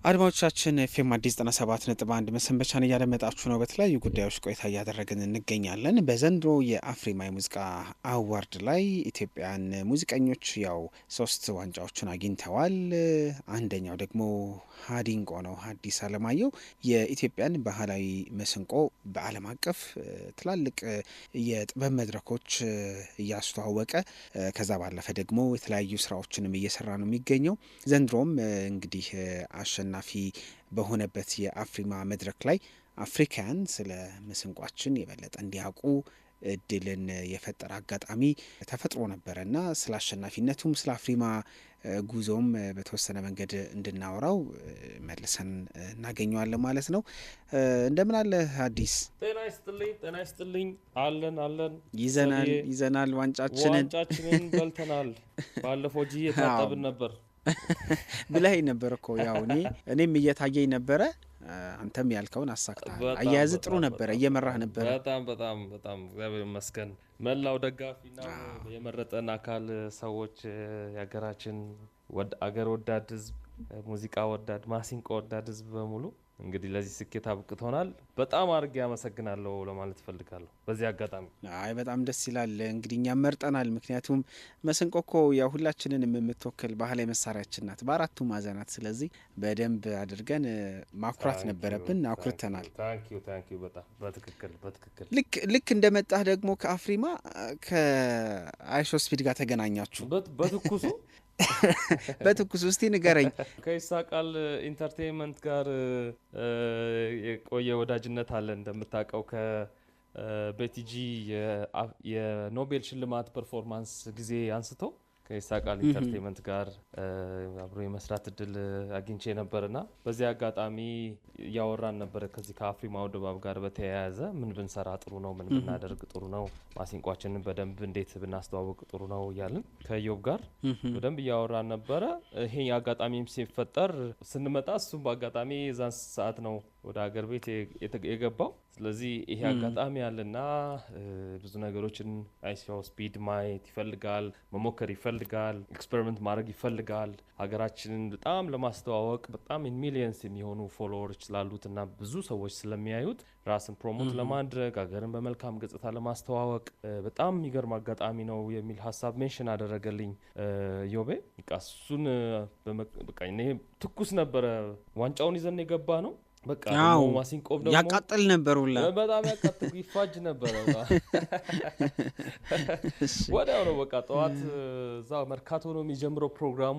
አድማጮቻችን ኤፍኤም አዲስ 97.1 መሰንበቻን እያደመጣችሁ ነው። በተለያዩ ጉዳዮች ቆይታ እያደረግን እንገኛለን። በዘንድሮ የአፍሪማ የሙዚቃ አዋርድ ላይ ኢትዮጵያን ሙዚቀኞች ያው 3 ዋንጫዎችን አግኝተዋል። አንደኛው ደግሞ ሀዲንቆ ነው። ሀዲስ አለማየሁ የኢትዮጵያን ባህላዊ መስንቆ በዓለም አቀፍ ትላልቅ የጥበብ መድረኮች እያስተዋወቀ ከዛ ባለፈ ደግሞ የተለያዩ ስራዎችንም እየሰራ ነው የሚገኘው። ዘንድሮም እንግዲህ አሸናፊ በሆነበት የአፍሪማ መድረክ ላይ አፍሪካን ስለ መስንቋችን የበለጠ እንዲያውቁ እድልን የፈጠረ አጋጣሚ ተፈጥሮ ነበረ እና ስለ አሸናፊነቱም ስለ አፍሪማ ጉዞም በተወሰነ መንገድ እንድናወራው መልሰን እናገኘዋለን ማለት ነው። እንደምን አለ አዲስ? ጤና ይስጥልኝ። አለን ይዘናል ዋንጫችንን በልተናል። ባለፈው ጂ የታጠብን ነበር ብለኸኝ ነበር እኮ ያው እኔም እየታየኝ ነበረ። አንተም ያልከውን አሳክተሃል። አያያዝ ጥሩ ነበረ፣ እየመራህ ነበረ። በጣም እግዚአብሔር ይመስገን። መላው ደጋፊና የመረጠን አካል ሰዎች፣ የሀገራችን አገር ወዳድ ህዝብ፣ ሙዚቃ ወዳድ፣ ማሲንቆ ወዳድ ህዝብ በሙሉ እንግዲህ ለዚህ ስኬት አብቅቶናል። በጣም አድርጌ አመሰግናለሁ ለማለት ፈልጋለሁ በዚህ አጋጣሚ። በጣም ደስ ይላል። እንግዲህ እኛም መርጠናል። ምክንያቱም መስንቆ እኮ ያው ሁላችንንም የምትወክል ባህላዊ መሳሪያችን ናት በአራቱ ማዕዘናት። ስለዚህ በደንብ አድርገን ማኩራት ነበረብን። አኩርተናል። ታንኪዩ በጣም በትክክል ልክ እንደመጣህ ደግሞ ከአፍሪማ ከአይሾ ስፒድ ጋር ተገናኛችሁ በትኩስ ውስጥ ንገረኝ። ከይሳቃል ኢንተርቴንመንት ጋር የቆየ ወዳጅነት አለ። እንደምታውቀው ከቤቲጂ የኖቤል ሽልማት ፐርፎርማንስ ጊዜ አንስቶ ከይሳቃል ኢንተርቴንመንት ጋር አብሮ የመስራት እድል አግኝቼ ነበርና በዚህ አጋጣሚ እያወራን ነበር። ከዚህ ከአፍሪማው ድባብ ጋር በተያያዘ ምን ብንሰራ ጥሩ ነው፣ ምን ብናደርግ ጥሩ ነው፣ ማሲንቋችንን በደንብ እንዴት ብናስተዋውቅ ጥሩ ነው እያልን ከዮብ ጋር በደንብ እያወራን ነበረ። ይሄ አጋጣሚም ሲፈጠር ስንመጣ እሱም በአጋጣሚ የዛን ሰዓት ነው ወደ ሀገር ቤት የገባው። ስለዚህ ይሄ አጋጣሚ ያለና ብዙ ነገሮችን አይሲኦ ስፒድ ማየት ይፈልጋል፣ መሞከር ይፈልጋል፣ ኤክስፐሪመንት ማድረግ ይፈልጋል። ሀገራችንን በጣም ለማስተዋወቅ በጣም ሚሊየንስ የሚሆኑ ፎሎወርስ ስላሉትና ብዙ ሰዎች ስለሚያዩት ራስን ፕሮሞት ለማድረግ ሀገርን በመልካም ገጽታ ለማስተዋወቅ በጣም የሚገርም አጋጣሚ ነው የሚል ሀሳብ ሜንሽን አደረገልኝ ዮቤ። እሱን በቃ ትኩስ ነበረ። ዋንጫውን ይዘን የገባ ነው። በቃ ማሲንቆም ደግሞ ያቃጥል ነበር፣ ሁላ በጣም ያቃጥል ይፋጅ ነበር። ወዲያው ነው በቃ ጠዋት እዛ መርካቶ ነው የሚጀምረው ፕሮግራሙ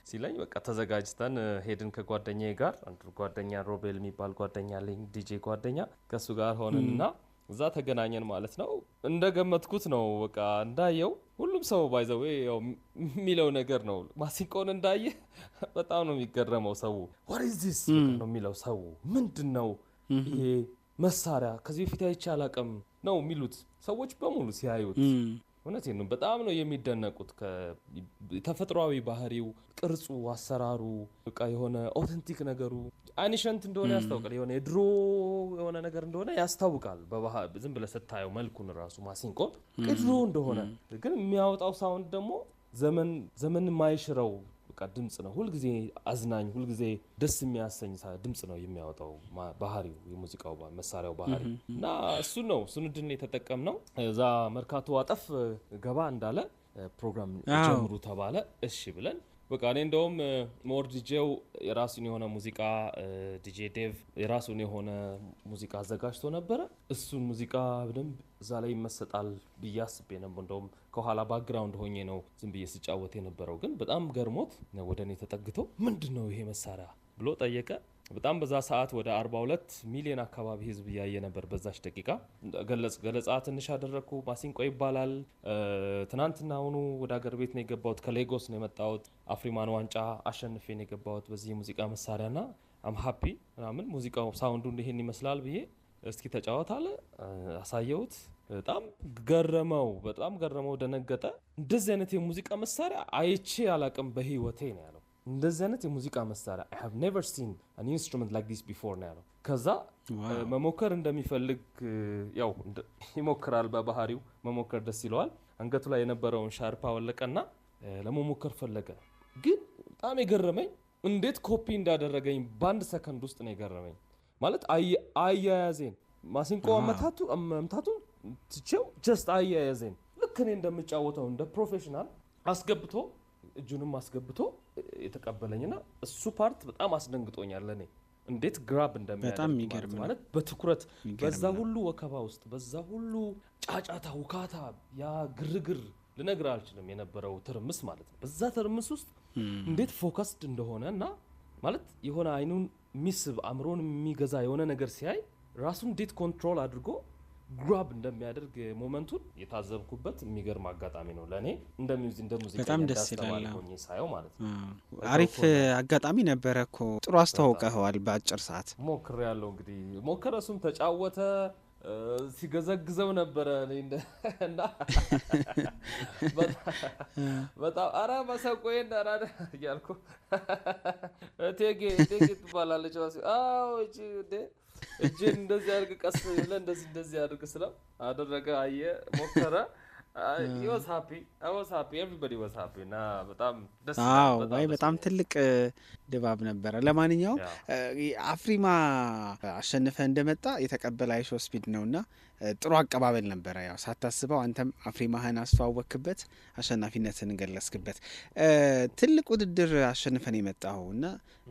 ሲለኝ በቃ ተዘጋጅተን ሄድን ከጓደኛዬ ጋር። አንዱ ጓደኛ ሮቤል የሚባል ጓደኛ አለኝ፣ ዲጄ ጓደኛ። ከሱ ጋር ሆነንና እዛ ተገናኘን ማለት ነው። እንደገመትኩት ነው በቃ እንዳየው ሁሉም ሰው ባይዘው ያው የሚለው ነገር ነው። ማሲንቆን እንዳየ በጣም ነው የሚገረመው ሰው። what is this ነው የሚለው ሰው። ምንድነው ይሄ መሳሪያ? ከዚህ በፊት አይቼ አላውቅም ነው የሚሉት ሰዎች በሙሉ ሲያዩት። እውነቴን ነው በጣም ነው የሚደነቁት። ተፈጥሯዊ ባህሪው፣ ቅርጹ፣ አሰራሩ በቃ የሆነ ኦተንቲክ ነገሩ አኒሸንት እንደሆነ ያስታውቃል። የሆነ የድሮ የሆነ ነገር እንደሆነ ያስታውቃል። ዝም ብለህ ስታየው መልኩን ራሱ ማሲንቆን ድሮ እንደሆነ ግን የሚያወጣው ሳውንድ ደግሞ ዘመን ማይሽረው በቃ ድምጽ ነው። ሁልጊዜ አዝናኝ፣ ሁልጊዜ ደስ የሚያሰኝ ድምጽ ነው የሚያወጣው ባህሪው፣ የሙዚቃው መሳሪያው ባህሪ እና እሱን ድን የተጠቀምነው። እዛ መርካቶ አጠፍ ገባ እንዳለ ፕሮግራም ጀምሩ ተባለ። እሺ ብለን በቃ እኔ እንደውም ሞር ዲጄው የራሱን የሆነ ሙዚቃ ዲጄ ዴቭ የራሱን የሆነ ሙዚቃ አዘጋጅቶ ነበረ። እሱን ሙዚቃ በደንብ እዛ ላይ ይመሰጣል ብዬ አስቤ ነበር። እንደውም ከኋላ ባክግራውንድ ሆኜ ነው ዝም ብዬ ስጫወት የነበረው። ግን በጣም ገርሞት ወደ እኔ ተጠግቶ ምንድነው ይሄ መሳሪያ ብሎ ጠየቀ። በጣም በዛ ሰዓት ወደ 42 ሚሊዮን አካባቢ ህዝብ እያየ ነበር በዛች ደቂቃ። ገለጻ ትንሽ አደረኩ። ማሲንቆ ይባላል። ትናንትናውኑ ወደ ሀገር ቤት ነው የገባሁት። ከሌጎስ ነው የመጣሁት። አፍሪማን ዋንጫ አሸንፌ ነው የገባሁት በዚህ የሙዚቃ መሳሪያና አም ሃፒ ምናምን። ሙዚቃው ሳውንዱ ይሄን ይመስላል ብዬ እስኪ ተጫወት አለ። አሳየሁት። በጣም ገረመው፣ ደነገጠ። እንደዚህ አይነት የሙዚቃ መሳሪያ አይቼ አላቅም በህይወቴ ነው ያለው። እንደዚህ አይነት የሙዚቃ መሳሪያ I have never seen an instrument like this before ነው ያለው። ከዛ መሞከር እንደሚፈልግ ያው ይሞክራል። በባህሪው መሞከር ደስ ይለዋል። አንገቱ ላይ የነበረውን ሻርፕ አወለቀና ለመሞከር ፈለገ። ግን በጣም የገረመኝ እንዴት ኮፒ እንዳደረገኝ በአንድ ሰከንድ ውስጥ ነው የገረመኝ። ማለት አያያዜን ማሲንቆ መምታቱ ትቼው ጀስት አያያዜን ልክ እኔ እንደምጫወተው እንደ ፕሮፌሽናል አስገብቶ እጁንም አስገብቶ የተቀበለኝና እሱ ፓርት በጣም አስደንግጦኛል ለኔ። እንዴት ግራብ እንደሚያደርግ ማለት በትኩረት በዛ ሁሉ ወከባ ውስጥ በዛ ሁሉ ጫጫታ ውካታ ያ ግርግር ልነግር አልችልም የነበረው ትርምስ ማለት ነው። በዛ ትርምስ ውስጥ እንዴት ፎከስድ እንደሆነ እና ማለት የሆነ አይኑን ሚስብ አእምሮን የሚገዛ የሆነ ነገር ሲያይ ራሱን እንዴት ኮንትሮል አድርጎ ግራብ እንደሚያደርግ ሞመንቱን የታዘብኩበት የሚገርም አጋጣሚ ነው ለኔ። እንደ ሙዚቃ በጣም ደስ ይላል ሳየው ማለት ነው። አሪፍ አጋጣሚ ነበረ እኮ ጥሩ አስተዋውቀኸዋል በአጭር ሰዓት። ሞክሬያለሁ እንግዲህ ሞከረሱም ተጫወተ ሲገዘግዘው ነበረ እና በጣም አራ መሰቆዬን አራዳ እያልኩ እቴጌ ትባላለች አዎ እጅ እንደዚህ አድርግ ቀስ ብለህ እንደዚህ አድርግ ስለው አደረገ አየ ሞከረ he was happy I was happy everybody was happy እና በጣም ደስ ይላል። በጣም ትልቅ ድባብ ነበረ። ለማንኛውም አፍሪማ አሸንፈ እንደመጣ የተቀበለ አይሾ ስፒድ ነውና ጥሩ አቀባበል ነበረ። ያው ሳታስበው አንተም አፍሪማህን አስተዋወክበት፣ አሸናፊነትን ገለጽክበት። ትልቅ ውድድር አሸንፈን የመጣው እና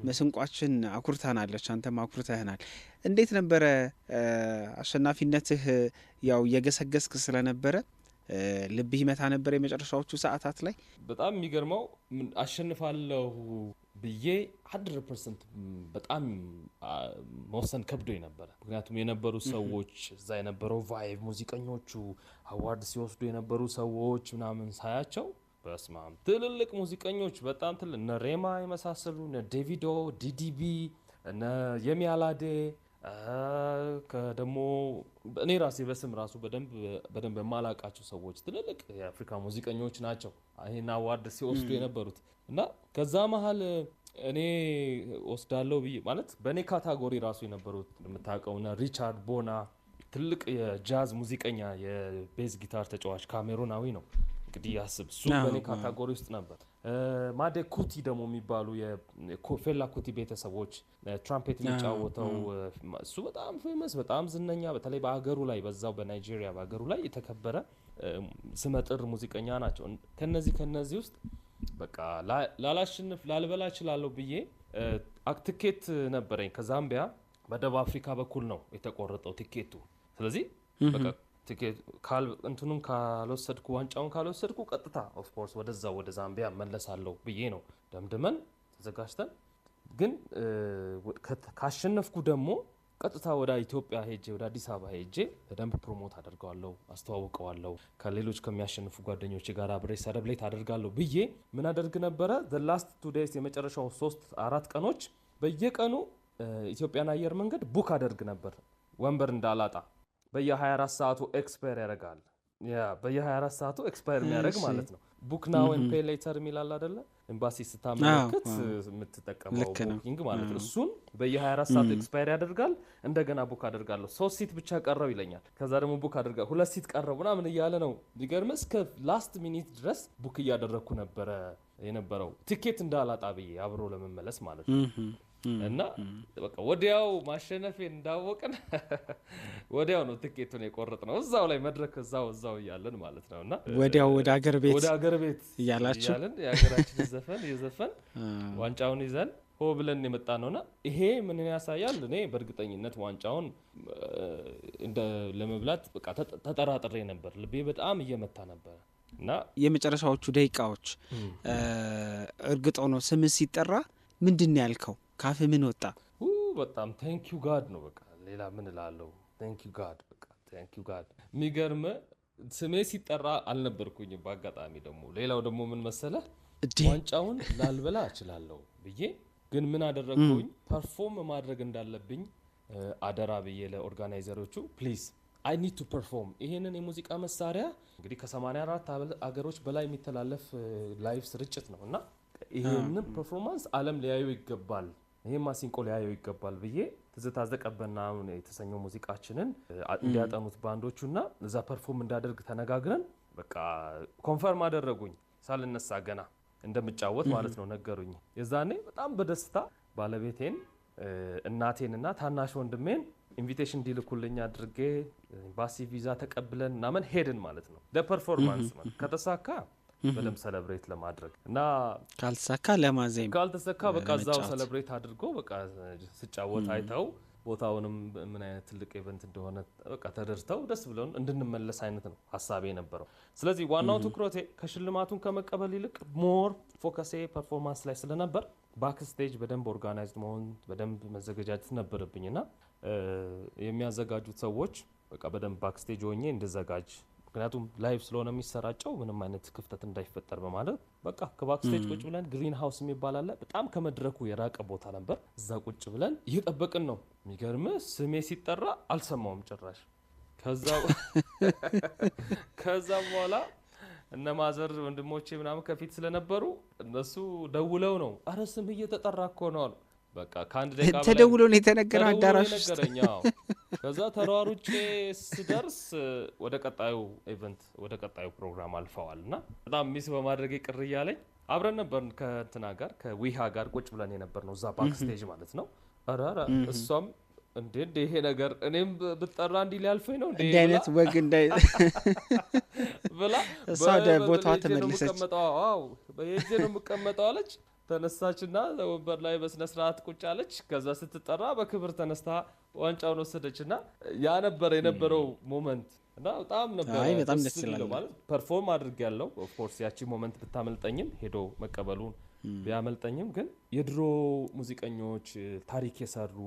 መስንቋችን አኩርታናለች፣ አንተም አኩርተህናል። እንዴት ነበረ አሸናፊነትህ? ያው እየገሰገስክ ስለነበረ ልብህ ይመታ ነበር የመጨረሻዎቹ ሰዓታት ላይ? በጣም የሚገርመው አሸንፋለሁ ብዬ 100% በጣም መወሰን ከብዶኝ ነበር። ምክንያቱም የነበሩ ሰዎች እዛ የነበረው ቫይብ ሙዚቀኞቹ አዋርድ ሲወስዱ የነበሩ ሰዎች ምናምን ሳያቸው በስማም ትልልቅ ሙዚቀኞች በጣም ትልልቅ እነ ሬማ የመሳሰሉ እነ ዴቪዶ ዲዲቢ እነ የሚያላዴ ከደሞ እኔ ራሴ በስም ራሱ በደንብ የማላቃቸው ሰዎች ትልልቅ የአፍሪካ ሙዚቀኞች ናቸው ይሄን አዋርድ ሲወስዱ የነበሩት። እና ከዛ መሃል እኔ ወስዳለሁ ብዬ ማለት በኔ ካታጎሪ ራሱ የነበሩት የምታውቀውና ሪቻርድ ቦና ትልቅ የጃዝ ሙዚቀኛ የቤዝ ጊታር ተጫዋች ካሜሩናዊ ነው እንግዲህ ያስብ እሱ በኔ ካታጎሪ ውስጥ ነበር። ማዴ ኩቲ ደግሞ የሚባሉ የፌላ ኩቲ ቤተሰቦች ትራምፔት የሚጫወተው እሱ በጣም ፌመስ በጣም ዝነኛ በተለይ በአገሩ ላይ በዛው በናይጄሪያ በአገሩ ላይ የተከበረ ስመጥር ሙዚቀኛ ናቸው። ከነዚህ ውስጥ በቃ ላላሽንፍ ላልበላ እችላለሁ ብዬ ትኬት ነበረኝ ከዛምቢያ በደቡብ አፍሪካ በኩል ነው የተቆረጠው ቲኬቱ። ስለዚህ በቃ ቲኬት እንትኑን ካልወሰድኩ ዋንጫውን ካልወሰድኩ ቀጥታ ኦፍ ኮርስ ወደዛው ወደ ዛምቢያ መለሳለሁ ብዬ ነው ደምድመን ተዘጋጅተን። ግን ካሸነፍኩ ደግሞ ቀጥታ ወደ ኢትዮጵያ ሄጄ ወደ አዲስ አበባ ሄጄ በደንብ ፕሮሞት አደርጋለሁ አስተዋውቀዋለሁ ከሌሎች ከሚያሸንፉ ጓደኞቼ ጋር አብሬ ሰለብሬት አደርጋለሁ ብዬ ምን አደርግ ነበረ the last 2 days የመጨረሻው 3-4 ቀኖች በየቀኑ ኢትዮጵያን አየር መንገድ ቡክ አደርግ ነበር ወንበር እንዳላጣ። በየ24 ሰዓቱ ኤክስፓየር ያደርጋል። በየ24 ሰዓቱ ኤክስፓየር የሚያደርግ ማለት ነው። ቡክ ናው ኤንድ ፔይ ሌተር የሚላል አይደለ? ኤምባሲ ስታመለክት የምትጠቀመው ቡኪንግ ማለት ነው። እሱን በየ24 ሰዓቱ ኤክስፓየር ያደርጋል። እንደገና ቡክ አደርጋለሁ 3 ሲት ብቻ ቀረው ይለኛል። ከዛ ደግሞ ቡክ አደርጋለሁ 2 ሲት ቀረው ምናምን እያለ ነው ቢገርም እስከ ላስት ሚኒት ድረስ ቡክ እያደረኩ ነበረ የነበረው ቲኬት እንዳላጣ ብዬ አብሮ ለመመለስ ማለት ነው። እና በቃ ወዲያው ማሸነፌን እንዳወቅን ወዲያው ነው ቲኬቱን የቆረጥነው እዛው ላይ መድረክ እዛው እያለን ማለት ነው። እና ወዲያው ወደ አገር ቤት እያላችሁ የሀገራችንን ዘፈን የዘፈን ዋንጫውን ይዘን ሆ ብለን የመጣ ነውና ይሄ ምን ያሳያል? እኔ በእርግጠኝነት ዋንጫውን ለመብላት በቃ ተጠራጥሬ ነበር። ልቤ በጣም እየመታ ነበር። እና የመጨረሻዎቹ ደቂቃዎች እርግጥ ሆኖ ስም ሲጠራ ምንድን ያልከው? ካፍ ምን ወጣ? በጣም ቴንክ ዩ ጋድ ነው በቃ ሌላ ምን እላለሁ? ቴንክ ዩ ጋድ በቃ ቴንክ ዩ ጋድ። የሚገርም ስሜ ሲጠራ አልነበርኩኝም። በአጋጣሚ ደግሞ ሌላው ደግሞ ምን መሰለህ ዋንጫውን ላልበላ እችላለሁ ብዬ ግን ምን አደረግኩኝ? ፐርፎርም ማድረግ እንዳለብኝ አደራ ብዬ ለኦርጋናይዘሮቹ ፕሊዝ አይ ኒድ ቱ ፐርፎርም ይሄንን የሙዚቃ መሳሪያ እንግዲህ ከ84 አገሮች በላይ የሚተላለፍ ላይቭ ስርጭት ነው እና ይሄንን ፐርፎርማንስ ዓለም ሊያዩ ይገባል፣ ይሄን ማሲንቆ ሊያዩ ይገባል ብዬ ትዝታ ዘቀበና የተሰኘው ሙዚቃችንን እንዲያጠኑት ባንዶቹና እዛ ፐርፎርም እንዳደርግ ተነጋግረን በቃ ኮንፈርም አደረጉኝ ሳልነሳ ገና እንደምጫወት ማለት ነው ነገሩኝ። የዛኔ በጣም በደስታ ባለቤቴን እናቴንና ታናሽ ወንድሜን ኢንቪቴሽን እንዲልኩልኝ አድርጌ ኤምባሲ ቪዛ ተቀብለን ምናምን ሄድን ማለት ነው ለፐርፎርማንስ ማለት ከተሳካ በደንብ ሰለብሬት ለማድረግ እና ካልተሳካ ለማዘም ካልተሳካ በቃ እዛው ሰለብሬት አድርጎ በቃ ስጫወት አይተው ቦታውንም ምን አይነት ትልቅ ኢቨንት እንደሆነ በቃ ተደርተው ደስ ብሎን እንድንመለስ አይነት ነው ሐሳቤ ነበረው። ስለዚህ ዋናው ትኩረቴ ከሽልማቱን ከመቀበል ይልቅ ሞር ፎከሴ ፐርፎርማንስ ላይ ስለነበር ባክስቴጅ በደንብ ኦርጋናይዝድ መሆን በደንብ መዘጋጀት ነበረብኝና የሚያዘጋጁት ሰዎች በቃ በደንብ ባክስቴጅ ሆኜ እንድዘጋጅ ምክንያቱም ላይቭ ስለሆነ የሚሰራጨው ምንም አይነት ክፍተት እንዳይፈጠር በማለት በቃ ከባክስቴጅ ቁጭ ብለን ግሪን ሃውስ የሚባል አለ በጣም ከመድረኩ የራቀ ቦታ ነበር። እዛ ቁጭ ብለን እየጠበቅን ነው። የሚገርም ስሜ ሲጠራ አልሰማውም ጭራሽ። ከዛ በኋላ እነ ማዘር ወንድሞቼ ምናምን ከፊት ስለነበሩ እነሱ ደውለው ነው አረ ስም እየተጠራ እኮ ነው አሉ። በቃ ከአንድ ደቂቃ በላይ ተደውሎ ነው የተነገረው አዳራሽ ውስጥ። ከዛ ተሯሩጬ ስደርስ ወደ ቀጣዩ ኢቨንት ወደ ቀጣዩ ፕሮግራም አልፈዋልና በጣም ሚስ በማድረግ ቅር እያለኝ አብረን ነበር ከእንትና ጋር ከዊሃ ጋር ቁጭ ብለን የነበር ነው እዛ ባክስቴጅ ማለት ነው። አረ እሷም እንዴ ይሄ ነገር እኔም ብጠራ እንዲ ሊያልፈኝ ነው እንዴ አይነት ወግ እንዳይ ብላ እሷ ወደ ቦታዋ ተመለሰች። አዎ በየጄ ነው የምቀመጠው አለች። ተነሳችና ወንበር ላይ በስነ ስርዓት ቁጭ አለች። ከዛ ስትጠራ በክብር ተነስታ ዋንጫውን ወሰደችና ያ ነበር የነበረው ሞመንት እና በጣም ነበር ደስ ይላል ማለት ፐርፎርም አድርጌያለሁ። ኦፍ ኮርስ ያቺ ሞመንት ብታመልጠኝም ሄዶ መቀበሉን ቢያመልጠኝም ግን የድሮ ሙዚቀኞች ታሪክ የሰሩ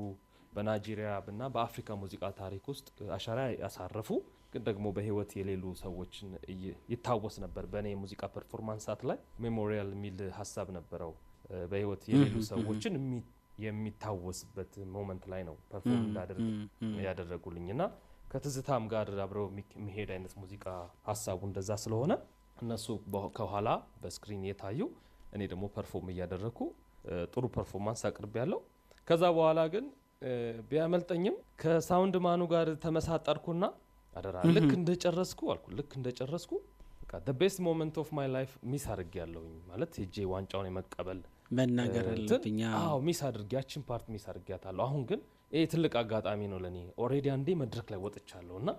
በናይጄሪያ እና በአፍሪካ ሙዚቃ ታሪክ ውስጥ አሻራ ያሳረፉ ግን ደግሞ በህይወት የሌሉ ሰዎችን ይታወስ ነበር። በእኔ ሙዚቃ ፐርፎርማንስ ሰዓት ላይ ሜሞሪያል የሚል ሀሳብ ነበረው። በህይወት የሌሉ ሰዎችን የሚታወስበት ሞመንት ላይ ነው ፐርፎርም እንዳደርግ ያደረጉልኝና ከትዝታም ጋር አብረው የሚሄድ አይነት ሙዚቃ ሀሳቡ እንደዛ ስለሆነ እነሱ ከኋላ በስክሪን የታዩ እኔ ደግሞ ፐርፎርም እያደረኩ ጥሩ ፐርፎርማንስ አቅርቤያለሁ። ከዛ በኋላ ግን ቢያመልጠኝም ከሳውንድ ማኑ ጋር ተመሳጠርኩና አደራ ልክ እንደጨረስኩ በቃ the best moment of my life ሚስ አድርጌያለሁኝ ማለት ሄጄ ዋንጫውን የመቀበል መናገር አለብኝ። አዎ ሚስ አድርጌያችን ፓርት ሚስ አድርጌያታለሁ። አሁን ግን ይሄ ትልቅ አጋጣሚ ነው ለኔ። ኦሬዲ አንዴ መድረክ ላይ ወጥቻለሁና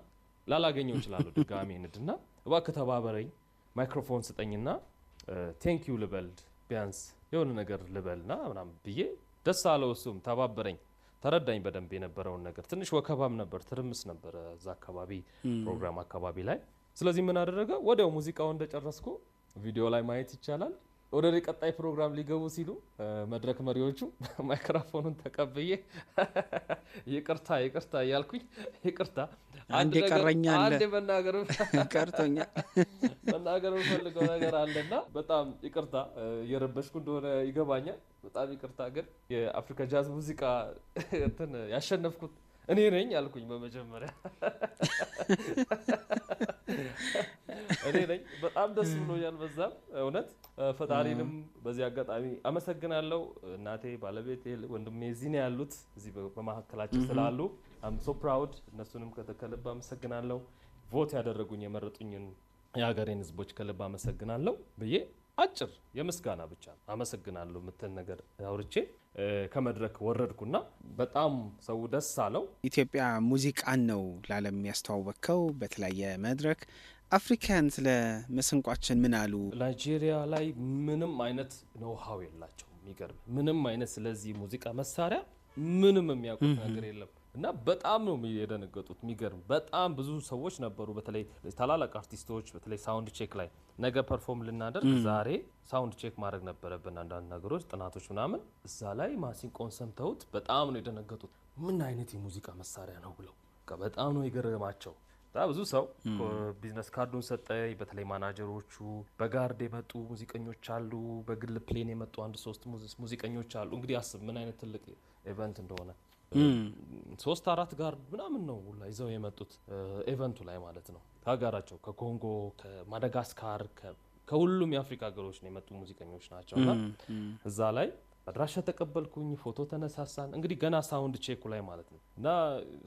ላላገኘው እችላለሁ ድጋሜ እንድና እባክህ ተባበረኝ ማይክሮፎን ስጠኝና ቴንክ ዩ ልበል ቢያንስ የሆነ ነገር ልበልና ምናምን ብዬ ደስ አለው። እሱም ተባበረኝ ተረዳኝ በደንብ የነበረውን ነገር። ትንሽ ወከባም ነበር ትርምስ ነበር እዛ አካባቢ ፕሮግራም አካባቢ ላይ። ስለዚህ ምን አደረገ ወዲያው ሙዚቃውን እንደጨረስኩ ቪዲዮ ላይ ማየት ይቻላል ወደ ቀጣይ ፕሮግራም ሊገቡ ሲሉ መድረክ መሪዎቹ ማይክሮፎኑን ተቀብዬ ይቅርታ እያልኩኝ ይቅርታ አንዴ ቀረኛል አንዴ መናገር ቀርቶኛል መናገር ፈልገው ነገር አለና በጣም ይቅርታ የረበሽኩ እንደሆነ ይገባኛል። በጣም ይቅርታ ግን የአፍሪካ ጃዝ ሙዚቃ እንትን ያሸነፍኩት እኔ ነኝ አልኩኝ በመጀመሪያ እኔ ነኝ። በጣም ደስ ብሎኛል። በዛም እውነት ፈጣሪንም በዚህ አጋጣሚ አመሰግናለሁ። እናቴ ባለቤቴ ወንድሜ እዚህ ነው ያሉት እዚህ በመሀከላችን ስላሉ I'm so proud እነሱንም ከልብ አመሰግናለሁ። ቮት ያደረጉኝ የመረጡኝን የሀገሬን ህዝቦች ከልብ አመሰግናለሁ ብዬ አጭር የምስጋና ብቻ አመሰግናለሁ ምትን ነገር አውርቼ ከመድረክ ወረድኩና በጣም ሰው ደስ አለው። ኢትዮጵያ ሙዚቃን ነው ለዓለም ያስተዋወቀው በተለያየ መድረክ። አፍሪካን ስለ መስንቋችን ምን አሉ? ናይጄሪያ ላይ ምንም አይነት ኖሃው የላቸው የሚገርም ምንም አይነት ስለዚህ ሙዚቃ መሳሪያ ምንም የሚያውቁት ነገር የለም እና በጣም ነው የደነገጡት። የሚገርም በጣም ብዙ ሰዎች ነበሩ በተለይ ታላላቅ አርቲስቶች በተለይ ሳውንድ ቼክ ላይ ነገ ፐርፎርም ልናደርግ ዛሬ ሳውንድ ቼክ ማድረግ ነበረብን አንዳንድ ነገሮች ጥናቶች ምናምን እዛ ላይ ማሲንቆን ሰምተውት በጣም ነው የደነገጡት። ምን አይነት የሙዚቃ መሳሪያ ነው ብለው በጣም ነው የገረማቸው። ብዙ ሰው ቢዝነስ ካርዱን ሰጠኝ። በተለይ ማናጀሮቹ በጋርድ የመጡ ሙዚቀኞች አሉ፣ በግል ፕሌን የመጡ 1-3 ሙዚቀኞች አሉ። እንግዲህ አስብ ምን አይነት ትልቅ ኢቨንት እንደሆነ 3-4 ጋርድ ምናምን ነው ይዘው የመጡት ኢቨንቱ ላይ ማለት ነው። ከሀገራቸው ከኮንጎ ከማዳጋስካር ከሁሉም የአፍሪካ ሀገሮች ነው የመጡ ሙዚቀኞች ናቸውና እዛ ላይ አድራሻ ተቀበልኩኝ፣ ፎቶ ተነሳሳን። እንግዲህ ገና ሳውንድ ቼኩ ላይ ማለት ነው እና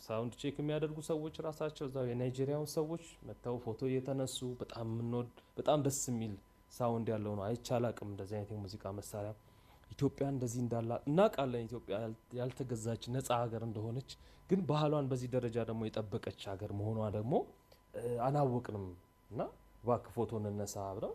ሳውንድ ቼክ የሚያደርጉ ሰዎች ራሳቸው እዛው የናይጄሪያውን ሰዎች መተው ፎቶ እየተነሱ በጣም ደስ የሚል ሳውንድ ያለው ነው። አይቻላቅም እንደዚህ አይነት የሙዚቃ መሳሪያ ኢትዮጵያ እንደዚህ እንዳላት እናውቃለን። ኢትዮጵያ ያልተገዛች ነፃ ሀገር እንደሆነች ግን ባህሏን በዚህ ደረጃ ደግሞ የጠበቀች ሀገር መሆኗ ደግሞ አላወቅንም። እና እባክህ ፎቶ እንነሳ ብለው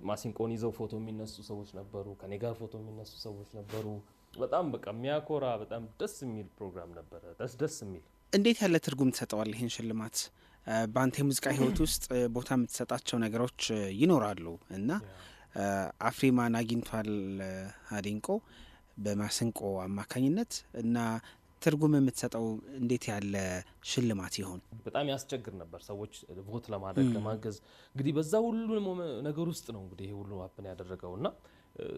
ማሲንቆን ይዘው ፎቶ የሚነሱ ሰዎች ነበሩ። ከኔ ጋር ፎቶ የሚነሱ ሰዎች ነበሩ። በጣም በቃ የሚያኮራ በጣም ደስ የሚል ፕሮግራም ነበረ። ደስ የሚል እንዴት ያለ ትርጉም ትሰጠዋል ይህን ሽልማት? በአንተ የሙዚቃ ህይወት ውስጥ ቦታ የምትሰጣቸው ነገሮች ይኖራሉ እና አፍሪማን አግኝቷል አዲንቆ በማሲንቆ አማካኝነት እና ትርጉም የምትሰጠው እንዴት ያለ ሽልማት ይሆን? በጣም ያስቸግር ነበር ሰዎች ቮት ለማድረግ ለማገዝ። እንግዲህ በዛ ሁሉ ነገር ውስጥ ነው እንግዲህ ይሄ ሁሉ ሀፕን ያደረገው እና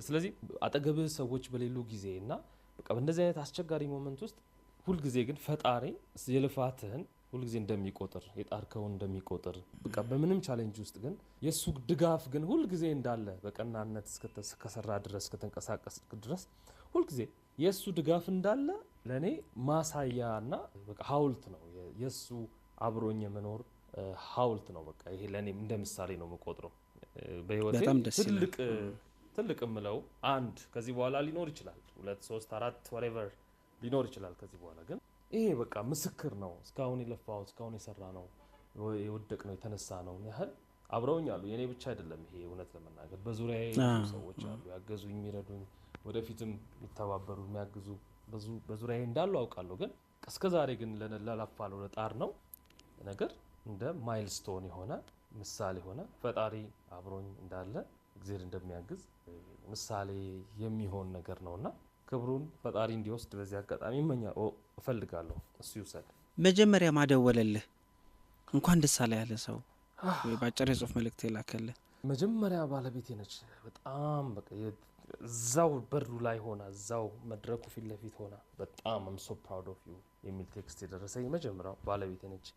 ስለዚህ አጠገብህ ሰዎች በሌሉ ጊዜ እና በቃ በእንደዚህ አይነት አስቸጋሪ ሞመንት ውስጥ ሁልጊዜ ግን ፈጣሪ የልፋትህን ሁልጊዜ እንደሚቆጥር የጣርከውን እንደሚቆጥር በቃ በምንም ቻሌንጅ ውስጥ ግን የእሱ ድጋፍ ግን ሁልጊዜ እንዳለ በቀናነት እስከሰራ ድረስ እስከተንቀሳቀስ ድረስ ሁልጊዜ የእሱ ድጋፍ እንዳለ ለእኔ ማሳያና በቃ ሀውልት ነው። የእሱ አብሮኝ የመኖር ሀውልት ነው። በቃ ይሄ ለእኔ እንደ ምሳሌ ነው የምቆጥረው በህይወቴ ትልቅ የምለው አንድ ከዚህ በኋላ ሊኖር ይችላል 2 3 4 whatever ሊኖር ይችላል ከዚህ በኋላ ግን ይሄ በቃ ምስክር ነው። እስካሁን የለፋው እስካሁን የሰራ ነው የወደቅ ነው የተነሳ ነው ያህል አብረውኝ አሉ። የኔ ብቻ አይደለም ይሄ እውነት ለመናገር በዙሪያዬ ሰዎች አሉ ያገዙኝ የሚረዱኝ ወደፊትም የሚተባበሩ የሚያግዙ በዙሪያዬ እንዳሉ አውቃለሁ። ግን እስከዛሬ ግን ለላፋለው ለጣር ነው ነገር እንደ ማይልስቶን የሆነ ምሳሌ ሆነ ፈጣሪ አብሮኝ እንዳለ እግዚአብሔር እንደሚያግዝ ምሳሌ የሚሆን ነገር ነውና ክብሩን ፈጣሪ እንዲወስድ በዚህ አጋጣሚ እፈልጋለሁ። እሱ ይውሰድ። መጀመሪያ ማደወለልህ እንኳን ደስ አለ ያለ ሰው ወይ ባጭር የጽሁፍ መልእክት የላከልህ? መጀመሪያ ባለቤቴ ነች። በጣም በቃ እዛው በሩ ላይ ሆና እዛው መድረኩ ፊት ለፊት ሆና በጣም I'm so proud of you የሚል ቴክስት የደረሰኝ መጀመሪያው ባለቤቴ ነች።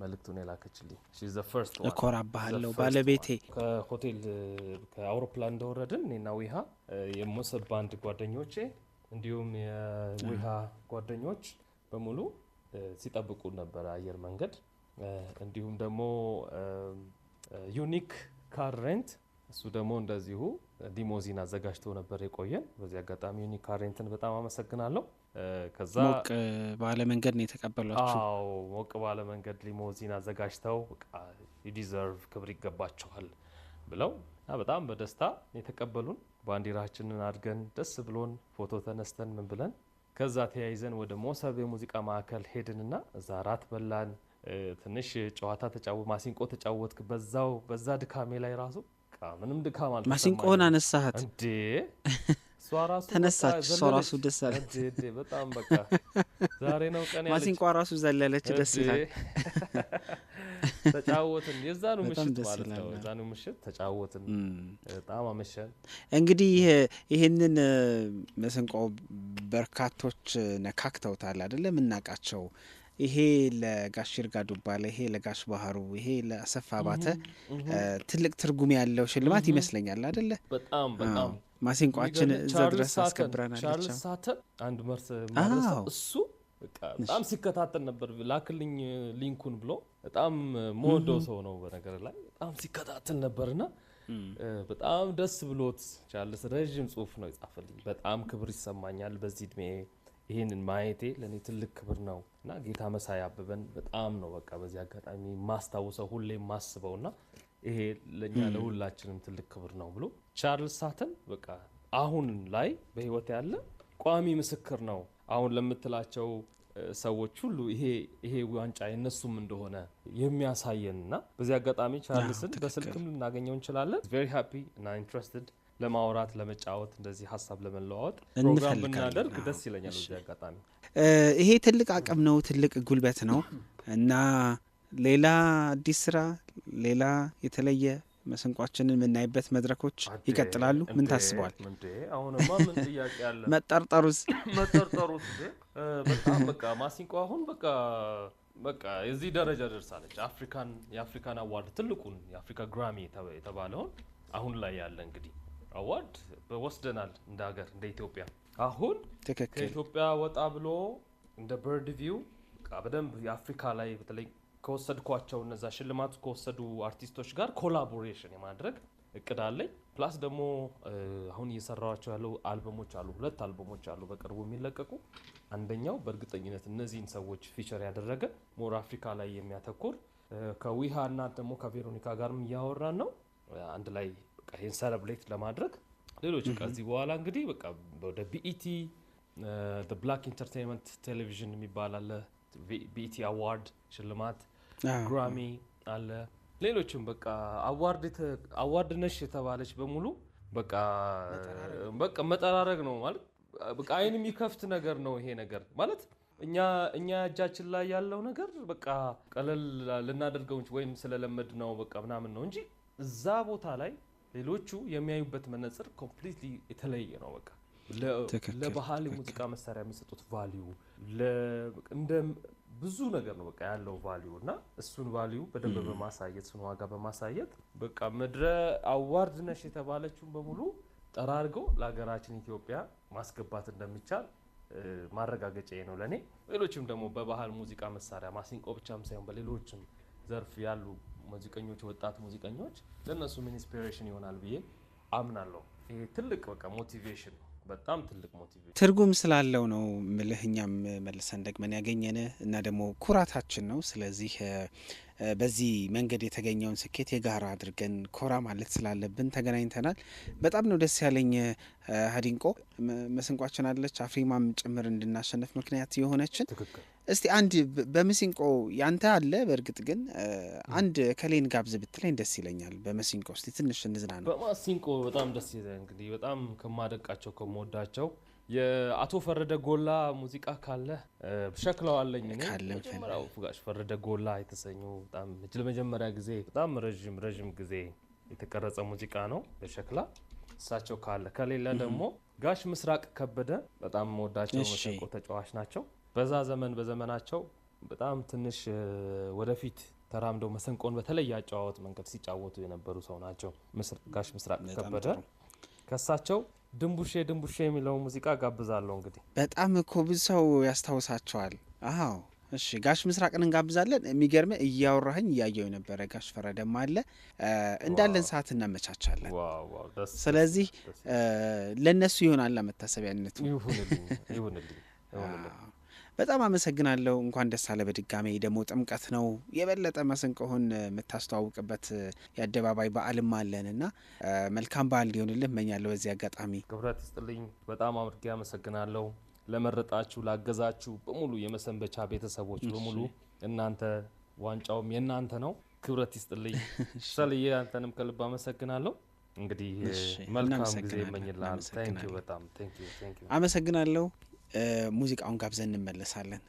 መልእክቱን የላከችልኝ she's the first one። እኮራባለሁ ባለቤቴ። ከሆቴል ከአውሮፕላን እንደወረድን እኔና ዊሃ የሞሰብ ባንድ ጓደኞቼ እንዲሁም የዊሃ ጓደኞች በሙሉ ሲጠብቁ ነበር አየር መንገድ። እንዲሁም ደግሞ ዩኒክ ካር ሬንት እሱ ደግሞ እንደዚሁ ሊሞዚን አዘጋጅቶ ነበር የቆየን። በዚህ አጋጣሚ ዩኒክ ካር ሬንትን በጣም አመሰግናለሁ። ከዛ ሞቅ ባለ መንገድ ነው የተቀበሏችሁ? አዎ ሞቅ ባለ መንገድ ሊሞዚን አዘጋጅተው በቃ you deserve ክብር ይገባቸዋል ብለው በጣም በደስታ የተቀበሉን። ባንዲራችንን አድርገን ደስ ብሎን ፎቶ ተነስተን ምን ብለን ከዛ ተያይዘን ወደ ሞሰብ የሙዚቃ ማዕከል ሄድንና እዛ ራት በላን። ትንሽ ጨዋታ ማሲንቆ ተጫወትክ። በዛ ድካሜ ላይ ራሱ ምንም ድካም አልተሰማኝም። ማሲንቆን አነሳሃት እንዴ? እሷ ራሱ ተነሳች። እሷ ራሱ ደስ አለች እንዴ? በጣም በቃ ዛሬ ነው ቀን ያለች። ማሲንቆ ራሱ ዘለለች። ደስ ይላል። ተጫወትን። የዛኑ ምሽት ማለት ነው። የዛኑ ምሽት ተጫወትን። በጣም አመሸን። እንግዲህ ይሄንን ማሲንቆ በርካቶች ነካክተውታል አይደለም? እናቃቸው ይሄ ለጋሽ ይርጋ ዱባለ፣ ይሄ ለጋሽ ባህሩ፣ ይሄ ለአሰፋ ባተ ትልቅ ትርጉም ያለው ሽልማት ይመስለኛል አይደለ? በጣም ማሲንቆአችን እዛ ድረስ አስከብረናል። ቻርልስ ሳተን አንድ መርስ እሱ በጣም ሲከታተል ነበር። ላክልኝ ሊንኩን ብሎ በጣም ሞዶ ሰው ነው በነገር ላይ በጣም ሲከታተል ነበርና በጣም ደስ ብሎት ቻርልስ ረጅም ጽሁፍ ነው የጻፈልኝ። በጣም ክብር ይሰማኛል በዚህ እድሜ ይሄንን ማየቴ ለኔ ትልቅ ክብር ነው እና ጌታ መሳይ አበበን በጣም ነው በቃ በዚህ አጋጣሚ ማስታወሰው ሁሌ ማስበውና ይሄ ለኛ ለሁላችንም ትልቅ ክብር ነው ብሎ ቻርልስ ሳተን በቃ አሁን ላይ በህይወት ያለ ቋሚ ምስክር ነው። አሁን ለምትላቸው ሰዎች ሁሉ ይሄ ዋንጫ የነሱም እንደሆነ የሚያሳየንና በዚህ አጋጣሚ ቻርልስን በስልክም ልናገኘው እንችላለን። very happy እና interested ለማውራት ለመጫወት እንደዚህ ሀሳብ ለመለዋወጥ ፕሮግራም ብናደርግ ደስ ይለኛል። በዚህ አጋጣሚ ይሄ ትልቅ አቅም ነው፣ ትልቅ ጉልበት ነው እና ሌላ አዲስ ስራ ሌላ የተለየ ማሲንቆአችንን የምናይበት መድረኮች ይቀጥላሉ። ምን ታስበዋል? አሁንማ ምን ጥያቄ አለ? መጠርጠሩስ በጣም በቃ ማሲንቆ አሁን በቃ የዚህ ደረጃ ደርሳለች። የአፍሪካን አዋርድ ትልቁን የአፍሪካ ግራሚ የተባለውን አሁን ላይ ያለ እንግዲህ አዋርድ ወስደናል እንደ ሀገር እንደ ኢትዮጵያ። አሁን ከኢትዮጵያ ወጣ ብሎ እንደ በርድ ቪው በደንብ የአፍሪካ ላይ በተለይ ከወሰድኳቸው እነዛ ሽልማቱ ከወሰዱ አርቲስቶች ጋር ኮላቦሬሽን የማድረግ እቅድ አለኝ። ፕላስ ደግሞ አሁን እየሰራኋቸው ያለው አልበሞች አሉ፣ 2 አልበሞች አሉ በቅርቡ የሚለቀቁ። አንደኛው በእርግጠኝነት እነዚህን ሰዎች ፊቸር ያደረገ ሞር አፍሪካ ላይ የሚያተኩር ከዊሃ እና ደግሞ ከቬሮኒካ ጋርም እያወራን ነው አንድ ላይ በቃ ይሄን ሰለብሬት ለማድረግ። ሌሎች ከዚህ በኋላ እንግዲህ በቃ ወደ ቢኢቲ ብላክ ኢንተርቴይንመንት ቴሌቪዥን የሚባል አለ፣ ቢኢቲ አዋርድ ሽልማት፣ ግራሚ አለ፣ ሌሎችም በቃ አዋርድ ነሽ የተባለች በሙሉ በቃ መጠራረግ ነው ማለት በቃ አይን የሚከፍት ነገር ነው ይሄ ነገር ማለት እኛ እጃችን ላይ ያለው ነገር በቃ ቀለል ልናደርገው ወይም ስለለመድ ነው በቃ ምናምን ነው እንጂ እዛ ቦታ ላይ ሌሎቹ የሚያዩበት መነጽር ኮምፕሊትሊ የተለየ ነው። በቃ ለባህል ሙዚቃ መሳሪያ የሚሰጡት ቫልዩ እንደ ብዙ ነገር ነው በቃ ያለው ቫልዩ እና እሱን ቫልዩ በደንብ በማሳየት እሱን ዋጋ በማሳየት በቃ ምድረ አዋርድ ነሽ የተባለችውን በሙሉ ጠራርገው ለሀገራችን ኢትዮጵያ ማስገባት እንደሚቻል ማረጋገጫ ነው ለኔ። ሌሎችም ደግሞ በባህል ሙዚቃ መሳሪያ ማሲንቆ ብቻም ሳይሆን በሌሎችም ዘርፍ ያሉ ሙዚቀኞች ወጣት ሙዚቀኞች ለነሱም ኢንስፒሬሽን ይሆናል ብዬ አምናለሁ። ይሄ ትልቅ በቃ ሞቲቬሽን ነው፣ በጣም ትልቅ ሞቲቬሽን ትርጉም ስላለው ነው ምልህኛም መልሰን ደግመን ያገኘን እና ደግሞ ኩራታችን ነው። ስለዚህ በዚህ መንገድ የተገኘውን ስኬት የጋራ አድርገን ኮራ ማለት ስላለብን ተገናኝተናል። በጣም ነው ደስ ያለኝ። ሀዲንቆ መስንቋችን አለች አፍሪማም ጭምር እንድናሸንፍ ምክንያት የሆነችን እስቲ አንድ በመሲንቆ ያንተ አለ። በእርግጥ ግን አንድ ከሌን ጋብዝ ብትለኝ ደስ ይለኛል። በመሲንቆ እስቲ ትንሽ እንዝናና። በማሲንቆ በጣም ደስ ይላል። እንግዲህ በጣም ከማደንቃቸው ከመወዳቸው የአቶ ፈረደ ጎላ ሙዚቃ ካለ ሸክላው አለኝ እኔ መጀመሪያው ጋሽ ፈረደ ጎላ የተሰኙ በጣም ለመጀመሪያ ጊዜ በጣም ረጅም ጊዜ የተቀረጸ ሙዚቃ ነው በሸክላ እሳቸው ካለ። ከሌላ ደግሞ ጋሽ ምስራቅ ከበደ በጣም መወዳቸው መሰንቆ ተጫዋች ናቸው። በዛ በዘመናቸው በጣም ትንሽ ወደፊት ተራምደው መሰንቆን በተለየ አጨዋወት መንገድ ሲጫወቱ የነበሩ ሰው ናቸው ጋሽ ምስራቅ ከበደ። ከሳቸው ድንቡሼ የሚለው ሙዚቃ ጋብዛለሁ። እንግዲህ በጣም እኮ ብዙ ሰው ያስታውሳቸዋል። አዎ እሺ፣ ጋሽ ምስራቅን እንጋብዛለን። የሚገርም እያወራኸኝ እያየው የነበረ ጋሽ ፈረደም አለ እንዳለን ሰዓት እናመቻቻለን። ስለዚህ ለነሱ ይሆናል መታሰቢያነቱ። ይሁንልኝ። በጣም አመሰግናለሁ። እንኳን ደስ አለ በድጋሜ። ደግሞ ጥምቀት ነው የበለጠ መሰንቆህን የምታስተዋውቅበት የአደባባይ በዓልም አለን እና መልካም በዓል ሊሆንልህ እመኛለሁ። በዚህ አጋጣሚ ክብረት ይስጥልኝ። በጣም አድርጌ አመሰግናለሁ ለመረጣችሁ ላገዛችሁ በሙሉ የመሰንበቻ ቤተሰቦች በሙሉ። እናንተ ዋንጫውም የእናንተ ነው። ክብረት ይስጥልኝ። ሰልዬ አንተንም ከልብ አመሰግናለሁ። እንግዲህ መልካም ጊዜ እመኝልሃለሁ። በጣም አመሰግናለሁ። ሙዚቃውን ጋብዘን እንመለሳለን።